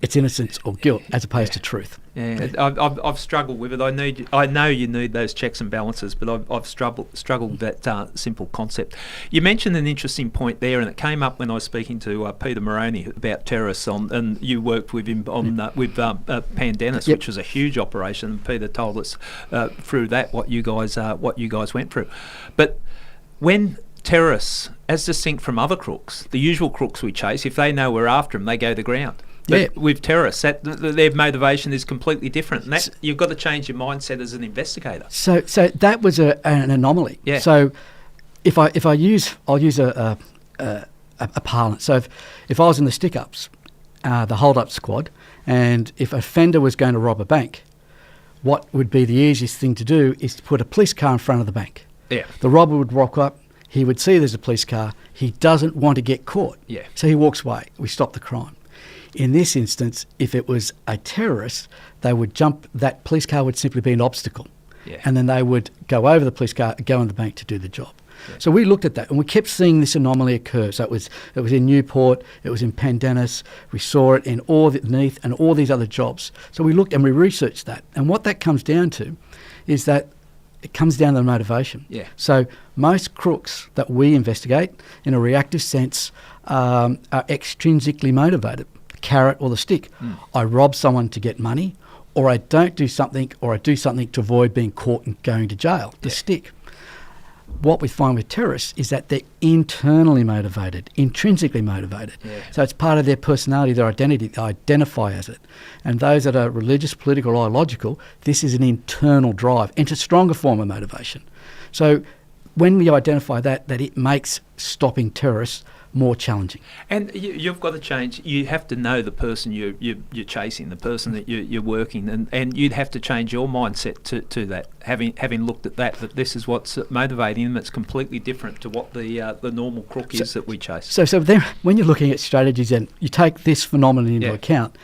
it's innocence or guilt as opposed to truth. Yeah, I've struggled with it. I know you need those checks and balances, but I've struggled with that simple concept. You mentioned an interesting point there, and it came up when I was speaking to Peter Moroney about terrorists, and you worked with him on with Pandenis, which was a huge operation. And Peter told us through that what you guys went through. But when terrorists, as distinct from other crooks, the usual crooks we chase, if they know we're after them, they go to the ground. But with terrorists, their motivation is completely different. And you've got to change your mindset as an investigator. So that was an anomaly. Yeah. So I'll use a parlance. So if I was in the stick-ups, the hold-up squad, and if a offender was going to rob a bank, what would be the easiest thing to do is to put a police car in front of the bank. Yeah. The robber would rock up. He would see there's a police car. He doesn't want to get caught. Yeah. So he walks away. We stop the crime. In this instance, if it was a terrorist, they would jump, that police car would simply be an obstacle. Yeah. And then they would go over the police car, go in the bank to do the job. Yeah. So we looked at that, and we kept seeing this anomaly occur. So it was in Newport, it was in Pandenis, we saw it in Neath and all these other jobs. So we looked and we researched that. And what that comes down to is that it comes down to the motivation. Yeah. So most crooks that we investigate, in a reactive sense, are extrinsically motivated. Carrot or the stick. I rob someone to get money, or I don't do something, or I do something to avoid being caught and going to jail. The stick. What we find with terrorists is that they're internally motivated, intrinsically motivated. Yeah. So it's part of their personality, their identity. They identify as it. And those that are religious, political, or ideological, this is an internal drive. And it's a stronger form of motivation. So when we identify that it makes stopping terrorists more challenging. And you've got to change. You have to know the person you're chasing, the person that you're working, and you'd have to change your mindset to that. Having looked at that this is what's motivating them. It's completely different to what the normal crook is that we chase. So then, when you're looking at strategies, and you take this phenomenon into account,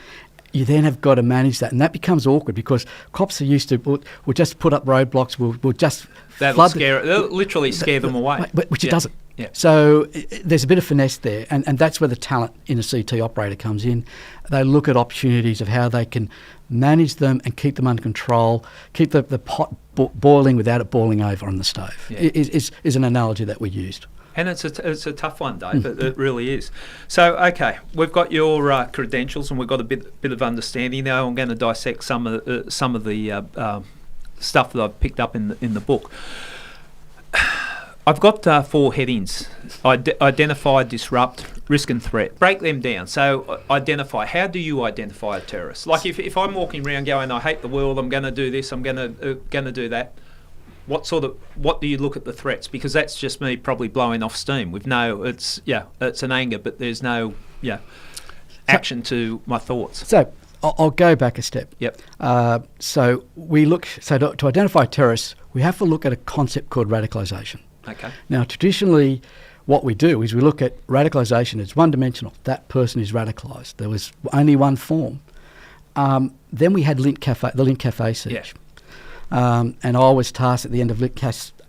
you then have got to manage that, and that becomes awkward because cops are used to we'll just put up roadblocks. We'll just they'll literally scare them away, which it doesn't. Yeah. So there's a bit of finesse there, and that's where the talent in a CT operator comes in. They look at opportunities of how they can manage them and keep them under control, keep the pot boiling without it boiling over on the stove. Yeah. Is an analogy that we used. And it's a tough one, Dave. It really is. So, okay, we've got your credentials and we've got a bit of understanding. Now I'm going to dissect some of the stuff that I've picked up in the book. I've got 4 headings: identify, disrupt, risk and threat. Break them down. So identify. How do you identify a terrorist? Like if I'm walking around going, I hate the world, I'm going to do this, I'm going to do that. What do you look at the threats? Because that's just me probably blowing off steam with it's an anger, but there's no action to my thoughts. So I'll go back a step. Yep. So to identify terrorists, we have to look at a concept called radicalisation. Okay. Now, traditionally, what we do is we look at radicalisation as one-dimensional. That person is radicalised. There was only one form. Then we had the Lint Cafe siege. Yeah. And I was tasked at the end of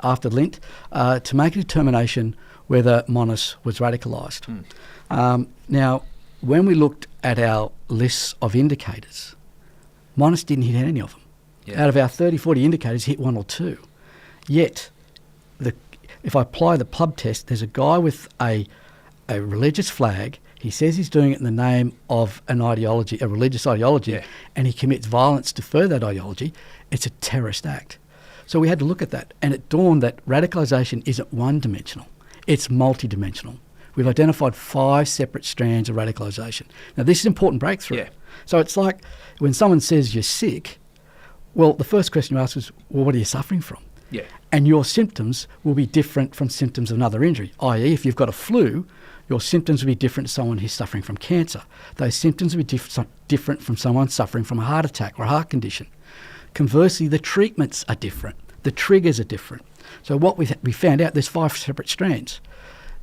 after Lint to make a determination whether Monis was radicalised. Now, when we looked at our lists of indicators, Monis didn't hit any of them. Yeah. Out of our 30, 40 indicators, hit 1 or 2. Yet, if I apply the pub test, there's a guy with a religious flag. He says he's doing it in the name of an ideology, a religious ideology, and he commits violence to further that ideology. It's a terrorist act. So we had to look at that, and it dawned that radicalisation isn't one-dimensional. It's multi-dimensional. We've identified 5 separate strands of radicalisation. Now, this is an important breakthrough. Yeah. So it's like when someone says you're sick, well, the first question you ask is, well, what are you suffering from? Yeah. And your symptoms will be different from symptoms of another injury, i.e. if you've got a flu, your symptoms will be different to someone who's suffering from cancer. Those symptoms will be different from someone suffering from a heart attack or a heart condition. Conversely, the treatments are different. The triggers are different. So what we found out, there's 5 separate strands.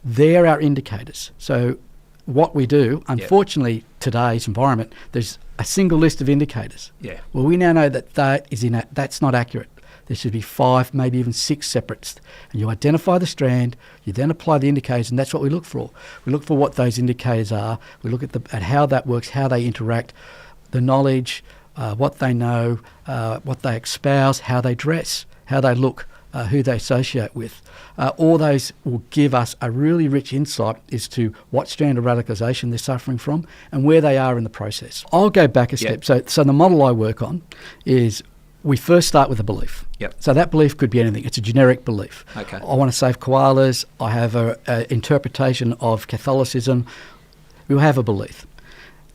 They're our indicators. So what we do, unfortunately, today's environment, there's a single list of indicators. Yeah. Well, we now know that's not accurate. There should be 5, maybe even 6 separates. And you identify the strand, you then apply the indicators, and that's what we look for. We look for what those indicators are. We look at how that works, how they interact, the knowledge, what they know, what they espouse, how they dress, how they look, who they associate with. All those will give us a really rich insight as to what strand of radicalisation they're suffering from and where they are in the process. I'll go back a step. So the model I work on is we first start with a belief. Yep. So that belief could be anything. It's a generic belief. Okay. I want to save koalas. I have an interpretation of Catholicism. We'll have a belief.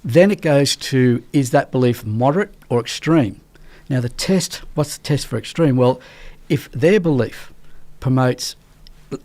Then it goes to, is that belief moderate or extreme? Now what's the test for extreme? Well, if their belief promotes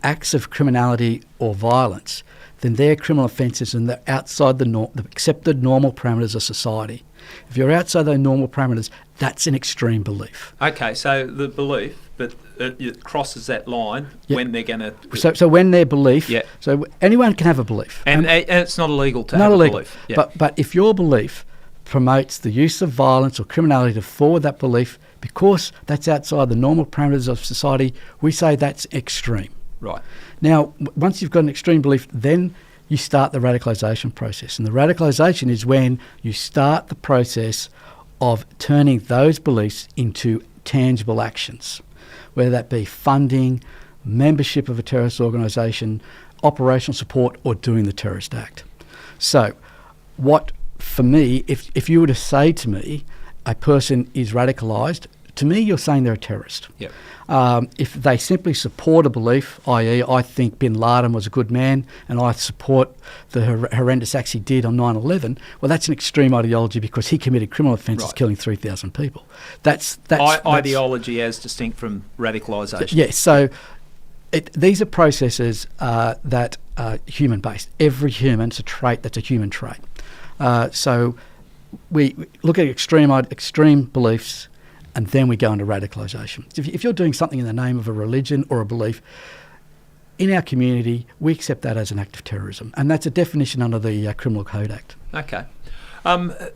acts of criminality or violence, then they're criminal offences and they're outside the accepted normal parameters of society. If you're outside those normal parameters, that's an extreme belief. Okay, so the belief, but it crosses that line when they're going to... So when their belief... So anyone can have a belief. And it's not illegal to have a belief. But if your belief promotes the use of violence or criminality to forward that belief, because that's outside the normal parameters of society, we say that's extreme. Right. Now, once you've got an extreme belief, then you start the radicalisation process. And the radicalisation is when you start the process of turning those beliefs into tangible actions, whether that be funding, membership of a terrorist organisation, operational support, or doing the terrorist act. So for me, if you were to say to me, a person is radicalised, to me you're saying they're a terrorist. Yep. If they simply support a belief, i.e. I think bin Laden was a good man and I support the horrendous acts he did on 9/11, well, that's an extreme ideology because he committed criminal offences, killing 3,000 people. That's ideology as distinct from radicalisation. Yes, so these are processes that are human-based. Every human, it's a trait that's a human trait. So we look at extreme beliefs, and then we go into radicalisation. If you're doing something in the name of a religion or a belief, in our community, we accept that as an act of terrorism, and that's a definition under the Criminal Code Act. Okay.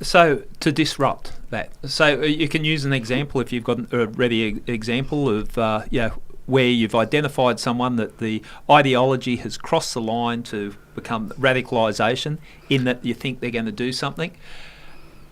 So to disrupt that, so you can use an example if you've got a ready example of where you've identified someone that the ideology has crossed the line to become radicalisation, in that you think they're going to do something.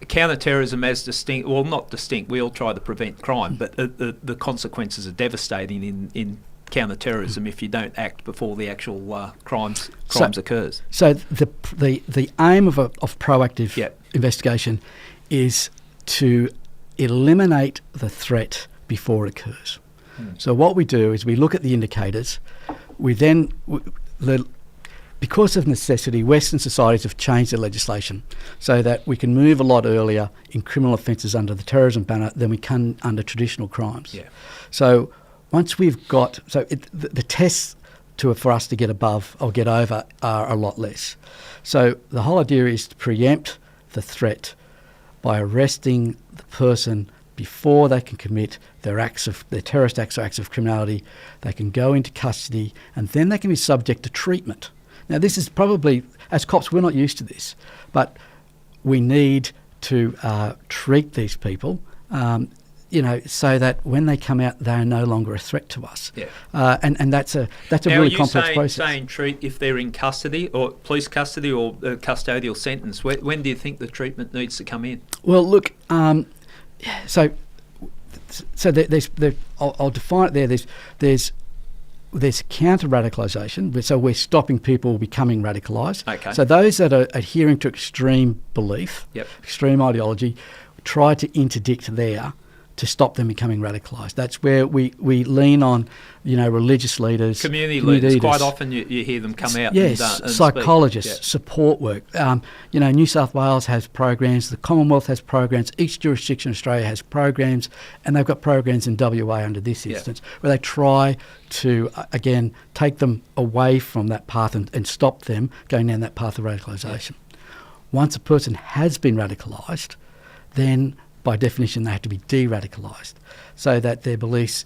Counter-terrorism as distinct, well, not distinct, we all try to prevent crime, but the consequences are devastating in counter-terrorism if you don't act before the actual crimes occurs. So the aim of proactive investigation is to eliminate the threat before it occurs. So what we do is we look at the indicators, because of necessity, Western societies have changed their legislation so that we can move a lot earlier in criminal offences under the terrorism banner than we can under traditional crimes. Yeah. So once we've got... the tests for us to get above or get over are a lot less. So the whole idea is to preempt the threat by arresting the person before they can commit their terrorist acts or acts of criminality. They can go into custody and then they can be subject to treatment. Now, this is probably, as cops, we're not used to this, but we need to treat these people, so that when they come out, they are no longer a threat to us. Yeah. And that's a really complex process. Now, are you saying treat if they're in custody or police custody or custodial sentence? When do you think the treatment needs to come in? Well, look, I'll define it there. There's counter-radicalisation, so we're stopping people becoming radicalised. Okay. So those that are adhering to extreme belief, extreme ideology, try to interdict there to stop them becoming radicalised. That's where we lean on, religious leaders, community leaders. Quite often you hear them come out. Yes, and psychologists, support work. New South Wales has programs, the Commonwealth has programs, each jurisdiction in Australia has programs, and they've got programs in WA under this instance where they try to, again, take them away from that path and stop them going down that path of radicalisation. Yeah. Once a person has been radicalised, then by definition, they have to be de-radicalised so that their beliefs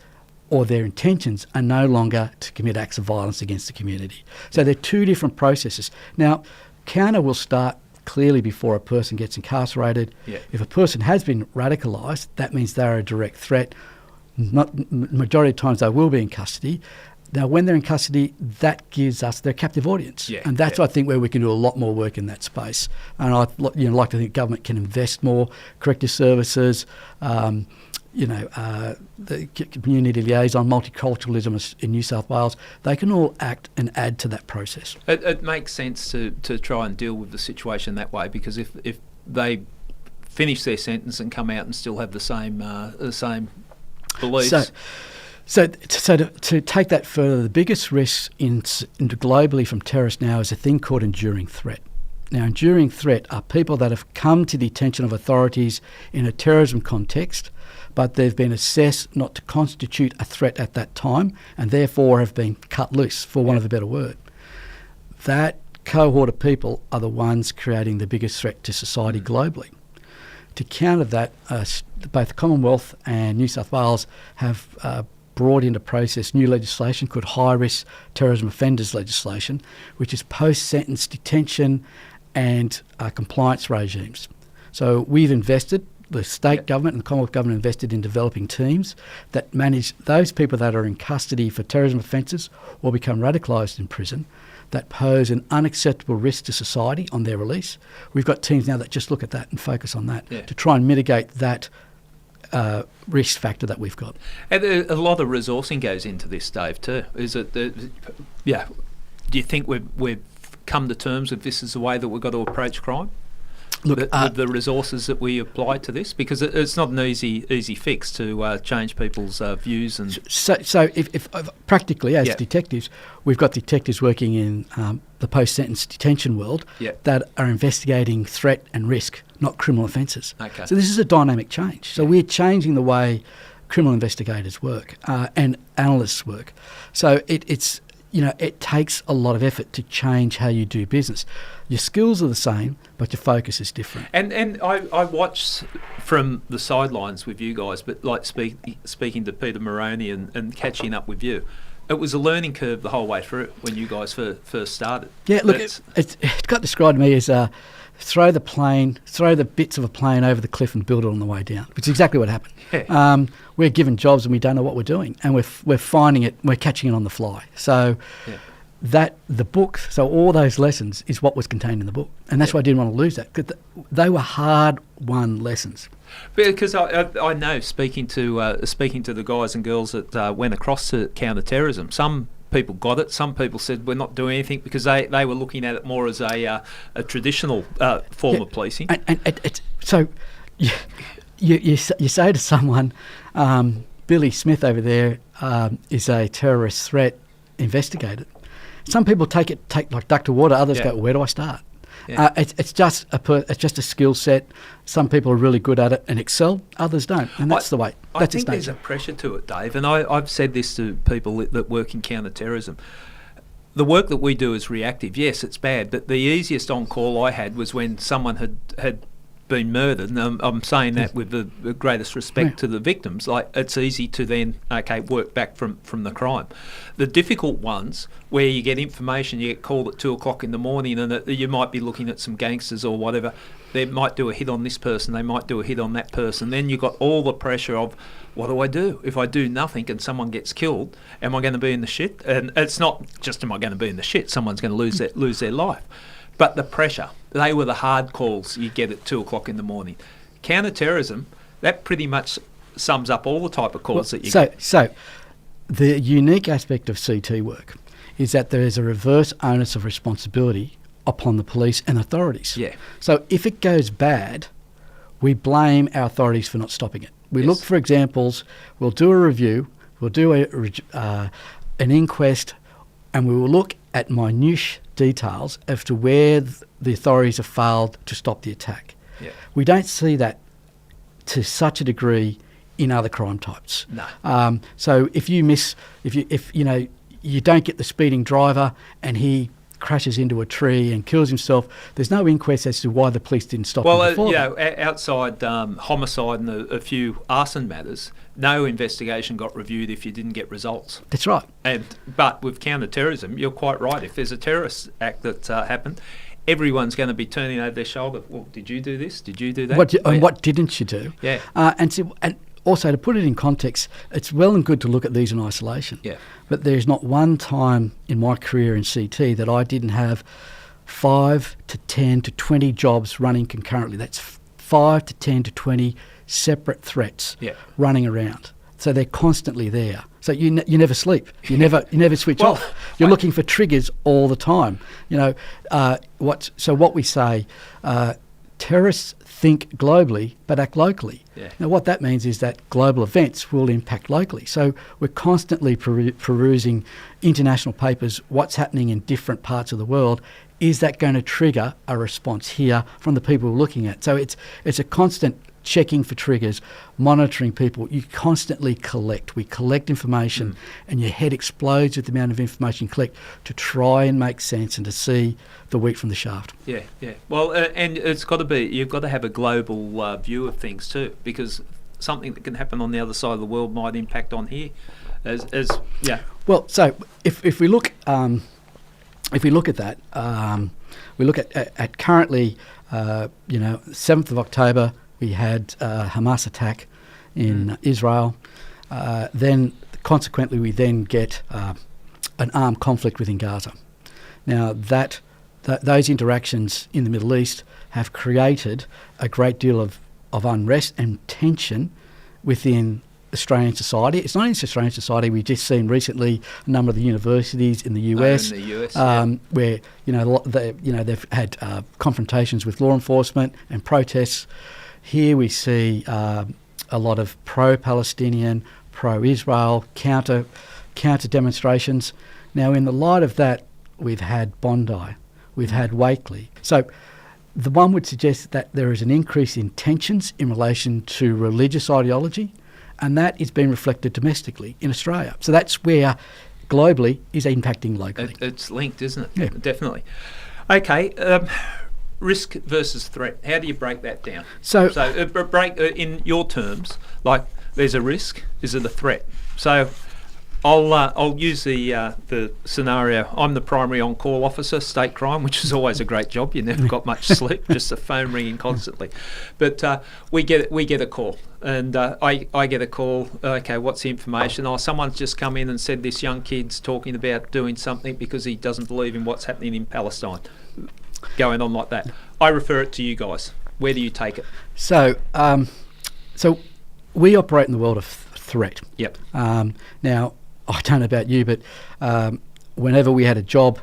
or their intentions are no longer to commit acts of violence against the community. So they're two different processes. Now, counter will start clearly before a person gets incarcerated. Yeah. If a person has been radicalised, that means they're a direct threat. Majority of times they will be in custody. Now, when they're in custody, that gives us their captive audience. Yeah, and that's, I think, where we can do a lot more work in that space. And I'd like to think government can invest more, corrective services, the community liaison, multiculturalism in New South Wales. They can all act and add to that process. It makes sense to try and deal with the situation that way, because if they finish their sentence and come out and still have the same beliefs... So to take that further, the biggest risk globally from terrorists now is a thing called enduring threat. Now, enduring threat are people that have come to the attention of authorities in a terrorism context, but they've been assessed not to constitute a threat at that time and therefore have been cut loose, for want of a better word. That cohort of people are the ones creating the biggest threat to society globally. To counter that, both the Commonwealth and New South Wales have brought into process new legislation called high-risk terrorism offenders legislation, which is post-sentence detention and compliance regimes. So we've invested, the state government and the Commonwealth government invested in developing teams that manage those people that are in custody for terrorism offences or become radicalised in prison that pose an unacceptable risk to society on their release. We've got teams now that just look at that and focus on that to try and mitigate that risk factor that we've got. And a lot of resourcing goes into this, Dave, too. Is it? Do you think we've come to terms with this is the way that we've got to approach crime? Look, with the resources that we apply to this, because it's not an easy fix to change people's views and. So if practically as detectives, we've got detectives working in the post-sentence detention world that are investigating threat and risk, not criminal offences. Okay. So this is a dynamic change. So we're changing the way criminal investigators work and analysts work. So it's it takes a lot of effort to change how you do business. Your skills are the same, but your focus is different. And I watched from the sidelines with you guys, but like speaking to Peter Moroney and catching up with you, it was a learning curve the whole way through when you guys first started. Yeah, look, it got described to me as throw the bits of a plane over the cliff and build it on the way down, which is exactly what happened. Yeah. We're given jobs and we don't know what we're doing, and we're finding it, we're catching it on the fly. So the book, so all those lessons is what was contained in the book, and that's why I didn't want to lose that, because they were hard-won lessons. Because I know, speaking to the guys and girls that went across to counter-terrorism, some people got it. Some people said we're not doing anything because they were looking at it more as a traditional form of policing. And so you say to someone, Billy Smith over there is a terrorist threat. investigate it. Some people take like duck to water. Others go, where do I start? Yeah. It's just a skill set. Some people are really good at it and excel. Others don't, and that's the way. I think there's a pressure to it, Dave. And I've said this to people that work in counter-terrorism. The work that we do is reactive. Yes, it's bad, but the easiest on-call I had was when someone had been murdered, and I'm saying that with the greatest respect to the victims. Like, it's easy to then work back from the crime. The difficult ones, where you get information, you get called at 2 o'clock in the morning, and you might be looking at some gangsters or whatever. They might do a hit on this person, they might do a hit on that person. Then you've got all the pressure of, what do I do? If I do nothing and someone gets killed, am I going to be in the shit? And it's not just am I going to be in the shit, someone's going to lose their life. But the pressure, they were the hard calls you get at 2 o'clock in the morning. Counter-terrorism, that pretty much sums up all the type of calls that you get. So the unique aspect of CT work is that there is a reverse onus of responsibility upon the police and authorities. Yeah. So if it goes bad, we blame our authorities for not stopping it. We look for examples, we'll do a review, we'll do an inquest, and we will look at minute details as to where the authorities have failed to stop the attack. Yeah. We don't see that to such a degree in other crime types. No. So if you don't get the speeding driver and he crashes into a tree and kills himself, there's no inquest as to why the police didn't stop him before. Outside homicide and a few arson matters, no investigation got reviewed if you didn't get results. That's right. But with counter-terrorism, you're quite right. If there's a terrorist act that happened, everyone's going to be turning over their shoulder. Well, did you do this? Did you do that? What didn't you do? Yeah. And also, to put it in context, it's well and good to look at these in isolation. Yeah. But there's not one time in my career in CT that I didn't have 5 to 10 to 20 jobs running concurrently. That's 5 to 10 to 20 separate threats running around. So they're constantly there. So you never sleep. You never switch off. You're looking for triggers all the time. What we say, terrorists think globally but act locally. Yeah. Now what that means is that global events will impact locally. So we're constantly perusing international papers, what's happening in different parts of the world. Is that going to trigger a response here from the people we're looking at? So it's a constant checking for triggers, monitoring people. You constantly collect. We collect information and your head explodes with the amount of information you collect to try and make sense and to see the wheat from the shaft. Yeah. Well, and it's got to be, you've got to have a global view of things too, because something that can happen on the other side of the world might impact on here. Well, so if we look at that, we look at currently, 7th of October, we had a Hamas attack in Israel. Then, consequently, we then get an armed conflict within Gaza. Now, those interactions in the Middle East have created a great deal of unrest and tension within Australian society. It's not just Australian society. We've just seen recently a number of the universities in the US, where they've had confrontations with law enforcement and protests. Here we see a lot of pro-Palestinian, pro-Israel, counter demonstrations. Now, in the light of that, we've had Bondi, we've had Wakely. So the one would suggest that there is an increase in tensions in relation to religious ideology, and that is being reflected domestically in Australia. So that's where globally is impacting locally. It's linked, isn't it? Yeah. Definitely. Okay. Risk versus threat. How do you break that down? So break in your terms. Like, there's a risk. Is it a threat? So, I'll use the scenario. I'm the primary on-call officer, state crime, which is always a great job. You never got much sleep, just the phone ringing constantly. But we get a call, and I get a call. Okay, what's the information? Oh, someone's just come in and said this young kid's talking about doing something because he doesn't believe in what's happening in Palestine. Going on like that. I refer it to you guys. Where do you take it? So we operate in the world of threat. Yep. Now, I don't know about you, but whenever we had a job,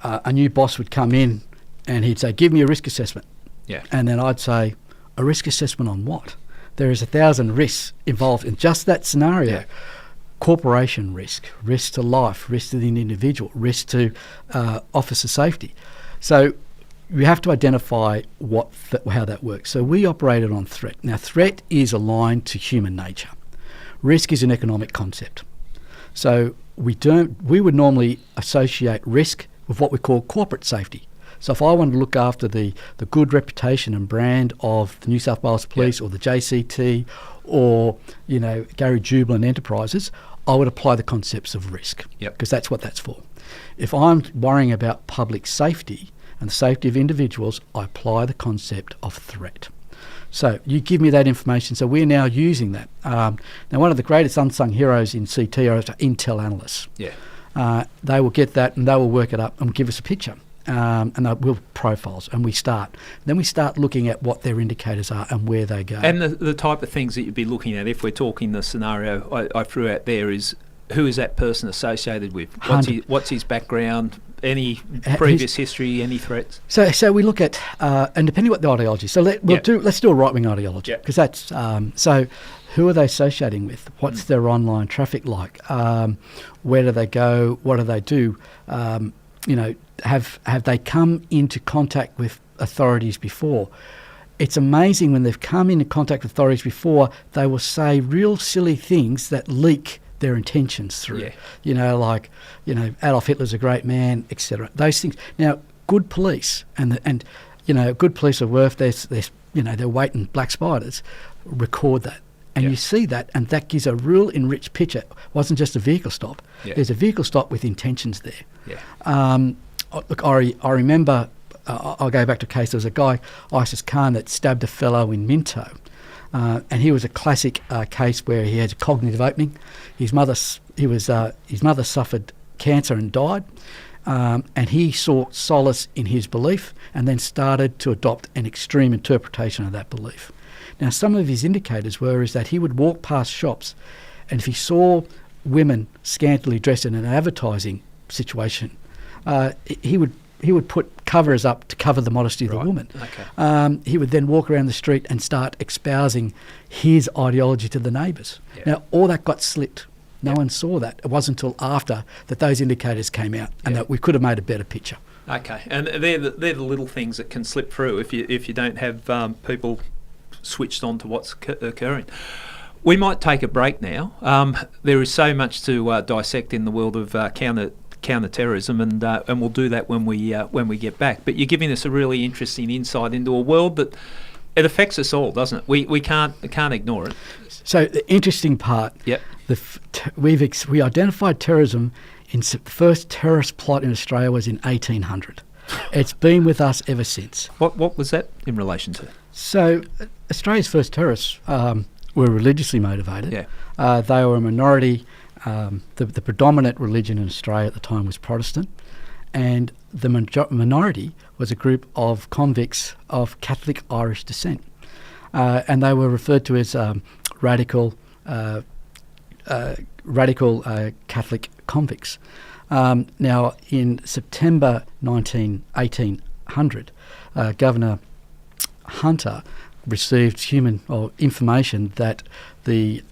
a new boss would come in and he'd say, give me a risk assessment. Yeah. And then I'd say, a risk assessment on what? There is 1,000 risks involved in just that scenario. Yeah. corporation risk to life, risk to the individual, risk to officer safety. So we have to identify how that works. So we operated on threat. Now, threat is aligned to human nature. Risk is an economic concept. So we would normally associate risk with what we call corporate safety. So if I want to look after the good reputation and brand of the New South Wales Police or the JCT or, Gary Jubelin Enterprises, I would apply the concepts of risk because that's what that's for. If I'm worrying about public safety and the safety of individuals, I apply the concept of threat. So you give me that information. So we're now using that. Now, one of the greatest unsung heroes in CT are intel analysts. Yeah. They will get that and they will work it up and give us a picture. And we'll profiles, and we start. Then we start looking at what their indicators are and where they go. And the type of things that you'd be looking at, if we're talking the scenario I threw out there, is who is that person associated with? What's his background? Any previous history? Any threats? So we look at, and depending what the ideology. So let's do a right wing ideology because that's so. Who are they associating with? What's their online traffic like? Where do they go? What do they do? Have they come into contact with authorities before? It's amazing when they've come into contact with authorities before, they will say real silly things that leak their intentions through. Yeah. Adolf Hitler's a great man, etc. Those things. Now, good police and good police are worth their weight in black spiders. Record that. And you see that, and that gives a real enriched picture. It wasn't just a vehicle stop. Yeah. There's a vehicle stop with intentions there. Yeah. Look, I remember, I'll go back to a case, there was a guy, Isis Khan, that stabbed a fellow in Minto. And he was a classic case where he had a cognitive opening. His mother suffered cancer and died. And he sought solace in his belief and then started to adopt an extreme interpretation of that belief. Now, some of his indicators is that he would walk past shops, and if he saw women scantily dressed in an advertising situation, he would put covers up to cover the modesty of the woman. Okay. He would then walk around the street and start espousing his ideology to the neighbours. Yeah. Now, all that got slipped. No one saw that. It wasn't until after that those indicators came out and that we could have made a better picture. Okay, and they're the little things that can slip through if you don't have people switched on to what's occurring. We might take a break now. There is so much to dissect in the world of counter-terrorism, and we'll do that when we get back. But you're giving us a really interesting insight into a world that it affects us all, doesn't it? We can't ignore it. So the interesting part, we identified terrorism. The first terrorist plot in Australia was in 1800. It's been with us ever since. What was that in relation to? So Australia's first terrorists were religiously motivated. Yeah. They were a minority. The predominant religion in Australia at the time was Protestant, and the minority was a group of convicts of Catholic Irish descent, and they were referred to as radical Catholic convicts. Now, in September 1800, Governor Hunter received information that the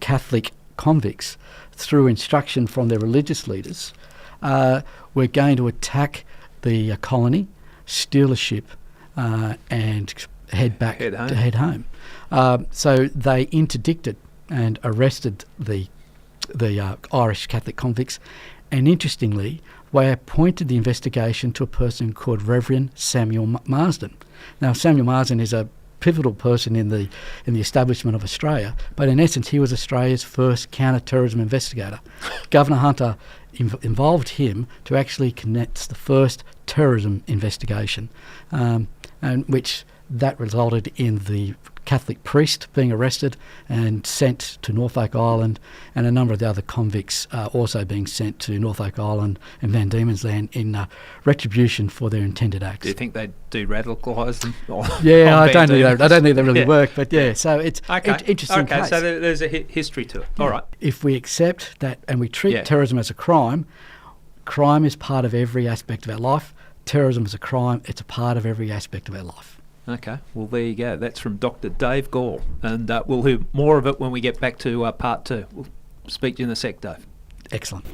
Catholic convicts, through instruction from their religious leaders, were going to attack the colony, steal a ship, and head home. So they interdicted and arrested the Irish Catholic convicts, and interestingly, they appointed the investigation to a person called Reverend Samuel Marsden. Now, Samuel Marsden is a pivotal person in the establishment of Australia, but in essence he was Australia's first counter-terrorism investigator. Governor Hunter involved him to actually commence the first terrorism investigation, and which that resulted in the Catholic priest being arrested and sent to Norfolk Island, and a number of the other convicts also being sent to Norfolk Island and Van Diemen's Land in retribution for their intended acts. Do you think they de-radicalise them? Yeah, I don't think they really work, but so it's interesting case. So there's a history to it. All right. If we accept that and we treat terrorism as a crime is part of every aspect of our life. Terrorism is a crime, it's a part of every aspect of our life. Okay, well there you go. That's from Dr. Dave Gawel, and we'll hear more of it when we get back to part 2. We'll speak to you in a sec, Dave. Excellent.